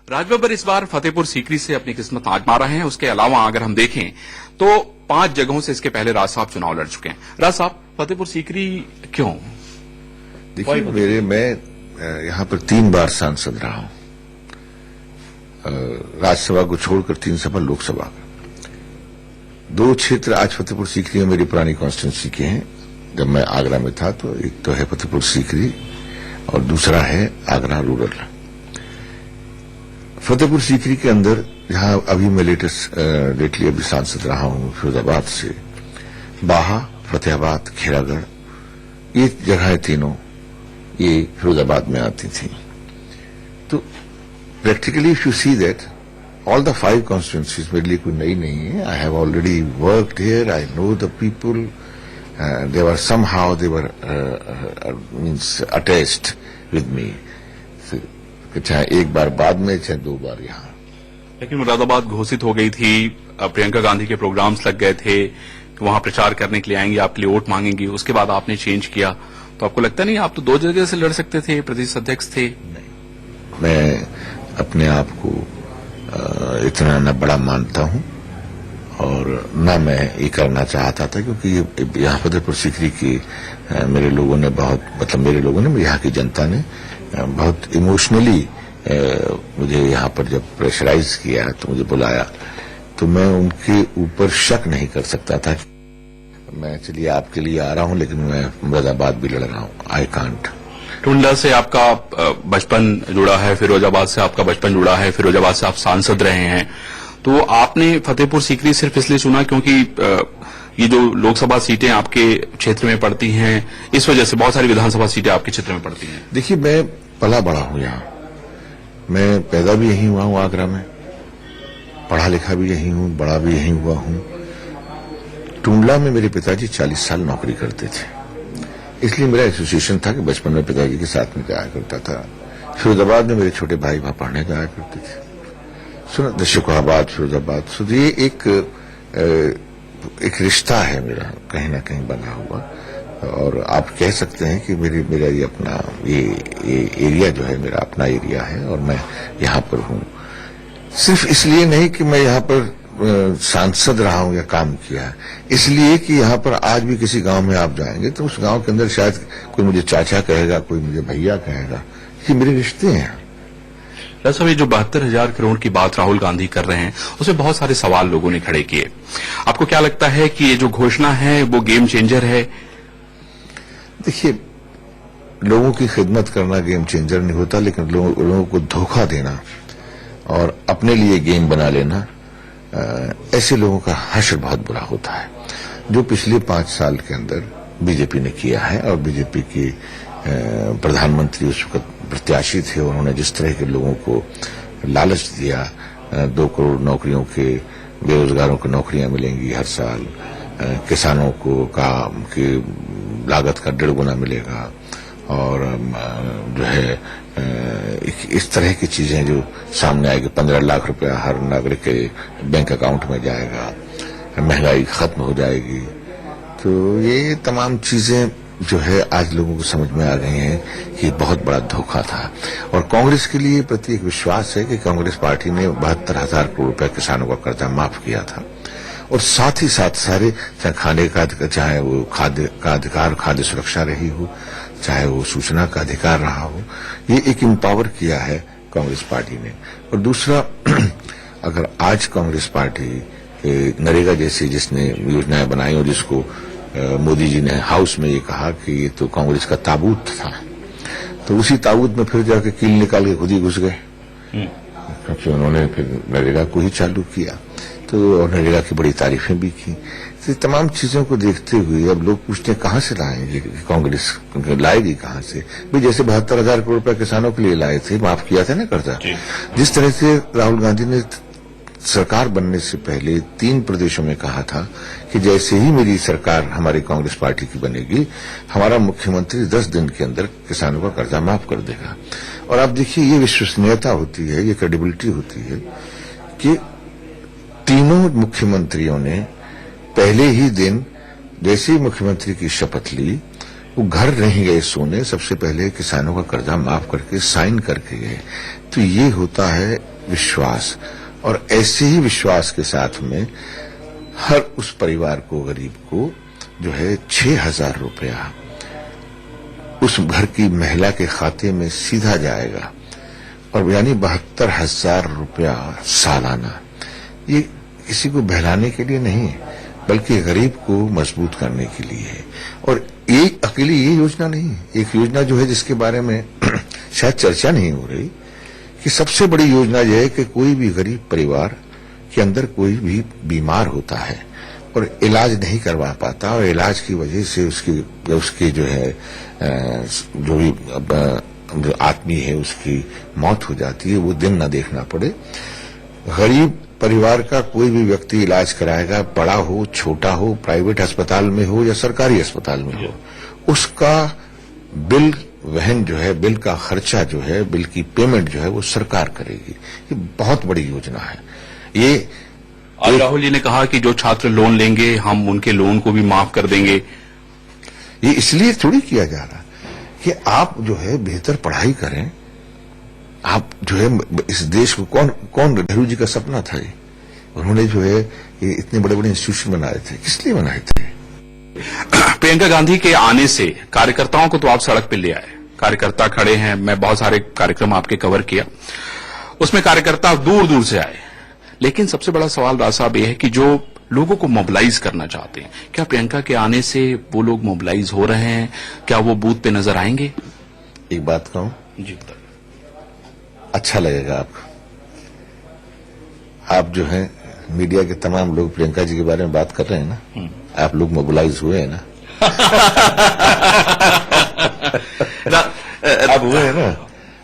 राजबब्बर इस बार फतेहपुर सीकरी से अपनी किस्मत आजमा रहे हैं। उसके अलावा अगर हम देखें तो 5 जगहों से इसके पहले राज साहब चुनाव लड़ चुके हैं। राज साहब, फतेहपुर सीकरी क्यों? देखिए, मैं यहाँ पर 3 बार सांसद रहा हूं, राज्यसभा को छोड़कर 3 सफा लोकसभा का। 2 क्षेत्र आज फतेहपुर सीकरी में मेरी पुरानी कॉन्स्टिट्यूंसी के हैं। जब मैं आगरा में था तो एक तो है फतेहपुर सीकरी और दूसरा है आगरा रूरल। फतेहपुर सीकरी के अंदर जहां अभी मैं लेटली अभी सांसद रहा हूं, फिरोजाबाद से बाहा, फतेहाबाद, खेरागढ़, ये जगहें तीनों ये फिरोजाबाद में आती थी। तो practically if you see that all the 5 constituencies मेरे लिए कोई नई नहीं है। I have already worked here, I know the people, they were somehow means attached with me, चाहे एक बार बाद में चाहे 2 बार यहाँ। लेकिन मुरादाबाद घोषित हो गई थी, प्रियंका गांधी के प्रोग्राम्स लग गए थे कि वहां प्रचार करने के लिए आएंगी, आपके लिए वोट मांगेंगी। उसके बाद आपने चेंज किया, तो आपको लगता नहीं आप तो 2 जगह से लड़ सकते थे, प्रदेश अध्यक्ष थे? नहीं, मैं अपने आप को इतना न बड़ा मानता हूं और न मैं ये करना चाहता था, क्योंकि यहाँ फतेहपुर सीकरी की मेरे लोगों ने यहाँ की जनता ने बहुत इमोशनली मुझे यहाँ पर जब प्रेशराइज किया तो मुझे बुलाया, तो मैं उनके ऊपर शक नहीं कर सकता था। मैं चलिए आपके लिए आ रहा हूं, लेकिन मैं मुरादाबाद भी लड़ रहा हूं, आई कांट। टुंडला से आपका बचपन जुड़ा है, फिरोजाबाद से आपका बचपन जुड़ा है, फिरोजाबाद से आप सांसद रहे हैं, तो आपने फतेहपुर सीकरी सिर्फ इसलिए चुना क्योंकि ये जो लोकसभा सीटें आपके क्षेत्र में पड़ती हैं, इस वजह से बहुत सारी विधानसभा सीटें आपके क्षेत्र में पड़ती हैं? देखिए, मैं पला बड़ा हूं यहाँ, मैं पैदा भी यहीं हुआ हूं आगरा में, पढ़ा लिखा भी यहीं हूं, बड़ा भी यहीं हुआ हूं। टुंडला में मेरे पिताजी 40 साल नौकरी करते थे, इसलिए मेरा एसोसिएशन था कि बचपन में पिताजी के साथ में जाया करता था। फिरोजाबाद में मेरे छोटे भाई वहां पढ़ने जाया करते थे, दशकोहाबाद, फिरोजाबाद। सो ये एक रिश्ता है मेरा कहीं ना कहीं बना हुआ, और आप कह सकते हैं कि मेरा ये अपना ये एरिया जो है मेरा अपना एरिया है, और मैं यहाँ पर हूँ सिर्फ इसलिए नहीं कि मैं यहाँ पर सांसद रहा हूँ या काम किया है, इसलिए कि यहाँ पर आज भी किसी गांव में आप जाएंगे तो उस गांव के अंदर शायद कोई मुझे चाचा कहेगा, कोई मुझे भैया कहेगा। ये मेरे रिश्ते हैं। साहब, ये जो 72,000 करोड़ की बात राहुल गांधी कर रहे हैं, उसमें बहुत सारे सवाल लोगों ने खड़े किए। आपको क्या लगता है कि ये जो घोषणा है वो गेम चेंजर है? देखिए, लोगों की खिदमत करना गेम चेंजर नहीं होता, लेकिन लोगों को धोखा देना और अपने लिए गेम बना लेना, ऐसे लोगों का हश्र बहुत बुरा होता है। जो पिछले 5 साल के अंदर बीजेपी ने किया है, और बीजेपी के प्रधानमंत्री उस वक्त प्रत्याशी थे, उन्होंने जिस तरह के लोगों को लालच दिया, 2 करोड़ नौकरियों के, बेरोजगारों को नौकरियां मिलेंगी हर साल, किसानों को काम की लागत का 1.5 गुना मिलेगा, और जो है इस तरह की चीजें जो सामने आएगी, 15 लाख रुपया हर नागरिक के बैंक अकाउंट में जाएगा, महंगाई खत्म हो जाएगी। तो ये तमाम चीजें जो है आज लोगों को समझ में आ गई हैं कि बहुत बड़ा धोखा था। और कांग्रेस के लिए प्रति एक विश्वास है कि कांग्रेस पार्टी ने 72,000 करोड़ रुपया किसानों का कर्जा माफ किया था, और साथ ही साथ सारे, चाहे खाने का, चाहे वो खाद्य का अधिकार, खाद्य सुरक्षा रही हो, चाहे वो सूचना का अधिकार रहा हो, ये एक एम्पावर किया है कांग्रेस पार्टी ने। और दूसरा, अगर आज कांग्रेस पार्टी नरेगा जैसी जिसने योजनाएं बनाई और जिसको मोदी जी ने हाउस में ये कहा कि ये तो कांग्रेस का ताबूत था, तो उसी ताबूत में फिर जाके कील निकाल के खुद ही घुस गए, क्योंकि उन्होंने फिर नरेगा को ही चालू किया, तो और नरेगा की बड़ी तारीफें भी की। तो तमाम चीजों को देखते हुए अब लोग पूछते हैं कहां से लाएंगे, कांग्रेस लाएगी कहां से? भाई, जैसे 72,000 करोड़ रुपया किसानों के लिए लाए थे, माफ किया था ना कर्जा, जिस तरह से राहुल गांधी ने सरकार बनने से पहले 3 प्रदेशों में कहा था कि जैसे ही मेरी सरकार हमारी कांग्रेस पार्टी की बनेगी, हमारा मुख्यमंत्री 10 दिन के अंदर किसानों का कर्जा माफ कर देगा। और आप देखिए, ये विश्वसनीयता होती है, ये क्रेडिबिलिटी होती है कि तीनों मुख्यमंत्रियों ने पहले ही दिन जैसे ही मुख्यमंत्री की शपथ ली, वो घर नहीं गए सोने, सबसे पहले किसानों का कर्जा माफ करके साइन करके गए। तो ये होता है विश्वास, और ऐसे ही विश्वास के साथ में हर उस परिवार को, गरीब को जो है 6,000 रुपया उस घर की महिला के खाते में सीधा जाएगा, और यानी 72,000 रुपया सालाना। ये किसी को बहलाने के लिए नहीं है, बल्कि गरीब को मजबूत करने के लिए है। और एक अकेली ये योजना नहीं है, एक योजना जो है जिसके बारे में शायद चर्चा नहीं हो रही, कि सबसे बड़ी योजना यह है कि कोई भी गरीब परिवार के अंदर कोई भी बीमार होता है और इलाज नहीं करवा पाता, और इलाज की वजह से उसकी जो है जो भी जो आदमी है उसकी मौत हो जाती है, वो दिन न देखना पड़े। गरीब परिवार का कोई भी व्यक्ति इलाज कराएगा, बड़ा हो छोटा हो, प्राइवेट अस्पताल में हो या सरकारी अस्पताल में हो, उसका बिल वहन जो है, बिल का खर्चा जो है, बिल की पेमेंट जो है वो सरकार करेगी। ये बहुत बड़ी योजना है। ये आज राहुल जी ने कहा कि जो छात्र लोन लेंगे हम उनके लोन को भी माफ कर देंगे। ये इसलिए थोड़ी किया जा रहा कि आप जो है बेहतर पढ़ाई करें। आप जो है इस देश को कौन नेहरू जी का सपना था ये, उन्होंने जो है ये इतने बड़े बड़े इंस्टीट्यूशन बनाए थे, किस लिए बनाए थे? प्रियंका गांधी के आने से कार्यकर्ताओं को तो आप सड़क पे ले आए, कार्यकर्ता खड़े हैं, मैं बहुत सारे कार्यक्रम आपके कवर किया, उसमें कार्यकर्ता दूर दूर से आए, लेकिन सबसे बड़ा सवाल राज साहब ये है कि जो लोगों को मोबिलाइज करना चाहते हैं, क्या प्रियंका के आने से वो लोग मोबिलाइज हो रहे हैं? क्या वो बूथ पे नजर आएंगे? एक बात कहूं, जी, अच्छा लगेगा आपको, आप जो है मीडिया के तमाम लोग प्रियंका जी के बारे में बात कर रहे हैं ना, आप लोग मोबिलाइज हुए हैं ना? अब हुए हैं ना,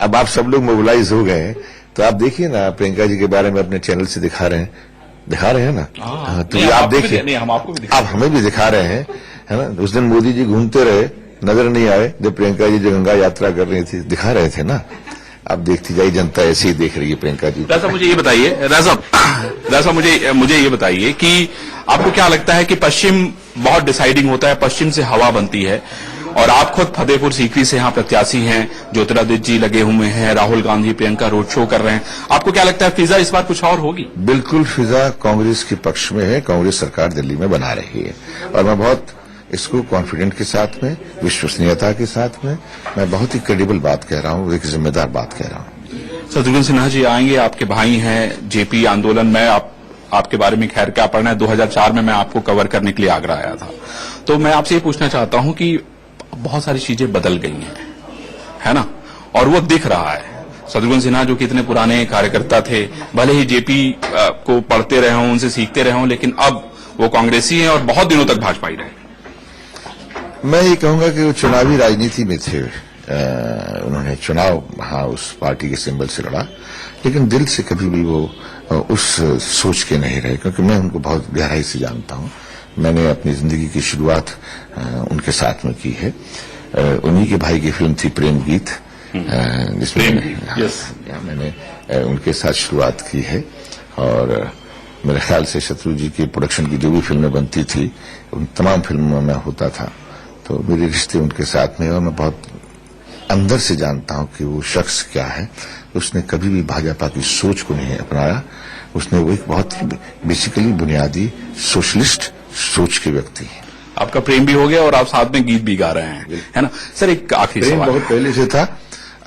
अब आप सब लोग मोबिलाइज हो गए हैं, तो आप देखिए ना, प्रियंका जी के बारे में अपने चैनल से दिखा रहे हैं ना। तो ये आप देखिए, हम आपको भी आप हमें भी दिखा रहे हैं, है ना। उस दिन मोदी जी घूमते रहे, नजर नहीं आए, जब प्रियंका जी जो गंगा यात्रा कर रही थी, दिखा रहे थे ना। आप देखती जाइए, जनता ऐसे ही देख रही है प्रियंका जी। राजा मुझे ये बताइए, राजा मुझे ये बताइए कि आपको क्या लगता है कि पश्चिम बहुत डिसाइडिंग होता है, पश्चिम से हवा बनती है, और आप खुद फतेहपुर सीकरी से यहाँ प्रत्याशी हैं, ज्योतिरादित्य जी लगे हुए हैं, राहुल गांधी प्रियंका रोड शो कर रहे हैं, आपको क्या लगता है फिजा इस बार कुछ और होगी? बिल्कुल फिजा कांग्रेस के पक्ष में है, कांग्रेस सरकार दिल्ली में बना रही है, और मैं बहुत इसको कॉन्फिडेंट के साथ में, विश्वसनीयता के साथ में, मैं बहुत ही क्रेडिबल बात कह रहा हूँ, एक जिम्मेदार बात कह रहा हूँ। शत्रुघ्न सिन्हा जी आएंगे, आपके भाई हैं, जेपी आंदोलन में आपके बारे में खैर क्या पढ़ना है, 2004 में मैं आपको कवर करने के लिए आगरा आया था, तो मैं आपसे ये पूछना चाहता हूं कि बहुत सारी चीजें बदल गई हैं, है ना, और वो दिख रहा है। शत्रुघ्न सिन्हा जो कि इतने पुराने कार्यकर्ता थे, भले ही जेपी को पढ़ते रहे हों, उनसे सीखते रहे हों, लेकिन अब वो कांग्रेसी हैं और बहुत दिनों तक भाजपा ही रहे। मैं ये कहूंगा कि वो चुनावी राजनीति में थे, उन्होंने चुनाव उस पार्टी के सिंबल से लड़ा, लेकिन दिल से कभी भी वो उस सोच के नहीं रहे, क्योंकि मैं उनको बहुत गहराई से जानता हूं। मैंने अपनी जिंदगी की शुरुआत उनके साथ में की है। उन्हीं के भाई की फिल्म थी प्रेम गीत, जिसमें मैंने उनके साथ शुरुआत की है, और मेरे ख्याल से शत्रु जी की प्रोडक्शन की जो भी फिल्में बनती थी, उन तमाम फिल्मों में होता था, तो मेरे रिश्ते उनके साथ में, और मैं बहुत अंदर से जानता हूं कि वो शख्स क्या है। उसने कभी भी भाजपा की सोच को नहीं अपनाया, उसने वो एक बहुत ही बेसिकली बुनियादी सोशलिस्ट सोच के व्यक्ति है। आपका प्रेम भी हो गया और आप साथ में गीत भी गा रहे हैं, है ना सर? एक आखिरी सवाल, बहुत पहले से था,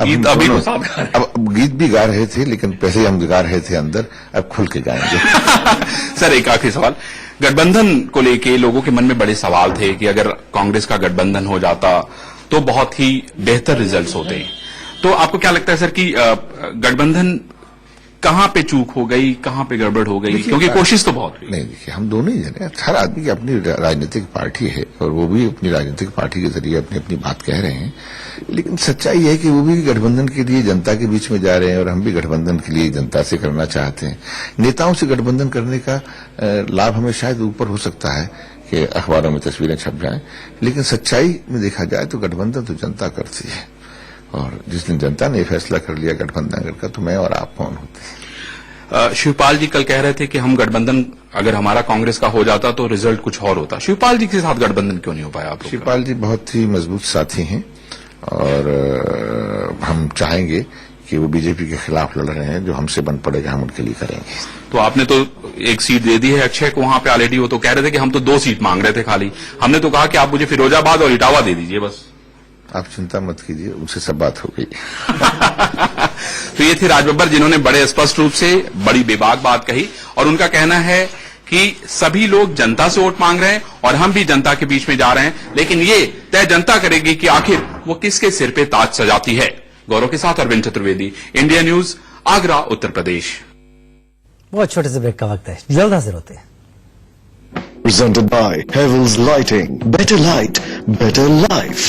गीत अभी तो साथ गा रहे हैं। अब गीत भी गा रहे थे, लेकिन पहले हम गा रहे थे अंदर, अब खुल के गाएंगे। सर एक आखिरी सवाल, गठबंधन को लेके लोगों के मन में बड़े सवाल थे कि अगर कांग्रेस का गठबंधन हो जाता तो बहुत ही बेहतर रिजल्ट्स होते, तो आपको क्या लगता है सर कि गठबंधन कहां पे चूक हो गई, कहां पे गड़बड़ हो गई? क्योंकि कोशिश तो बहुत हुई। नहीं, देखिए हम दोनों ही जने, हर आदमी की अपनी राजनीतिक पार्टी है, और वो भी अपनी राजनीतिक पार्टी के जरिए अपनी अपनी बात कह रहे हैं, लेकिन सच्चाई है कि वो भी गठबंधन के लिए जनता के बीच में जा रहे हैं, और हम भी गठबंधन के लिए जनता से करना चाहते हैं। नेताओं से गठबंधन करने का लाभ हमें शायद ऊपर हो सकता है कि अखबारों में तस्वीरें छप जाएं, लेकिन सच्चाई में देखा जाए तो गठबंधन तो जनता करती है, और जिस दिन जनता ने फैसला कर लिया गठबंधन का, तो मैं और आप कौन होते हैं? शिवपाल जी कल कह रहे थे कि हम गठबंधन अगर हमारा कांग्रेस का हो जाता तो रिजल्ट कुछ और होता। शिवपाल जी के साथ गठबंधन क्यों नहीं हो पाया आप लोग? शिवपाल जी बहुत ही मजबूत साथी हैं, और हम चाहेंगे कि वो बीजेपी के खिलाफ लड़ रहे हैं, जो हमसे बन पड़ेगा हम उनके लिए करेंगे। तो आपने तो एक सीट दे दी है अक्षय को वहां पे ऑलरेडी। वो तो कह रहे थे कि हम तो 2 सीट मांग रहे थे खाली। हमने तो कहा कि आप मुझे फिरोजाबाद और इटावा दे दीजिए बस। आप चिंता मत कीजिए, उनसे सब बात हो गई। तो ये थे राज बब्बर, जिन्होंने बड़े स्पष्ट रूप से बड़ी बेबाक बात कही और उनका कहना है कि सभी लोग जनता से वोट मांग रहे हैं और हम भी जनता के बीच में जा रहे हैं, लेकिन ये तय जनता करेगी कि आखिर वो किसके सिर पे ताज सजाती है। गौरव के साथ अरविंद चतुर्वेदी, इंडिया न्यूज, आगरा, उत्तर प्रदेश। बहुत छोटे से ब्रेक का वक्त है, जल्द हाजिर होते हैं। Presented by Havells Lighting. Better light, better life.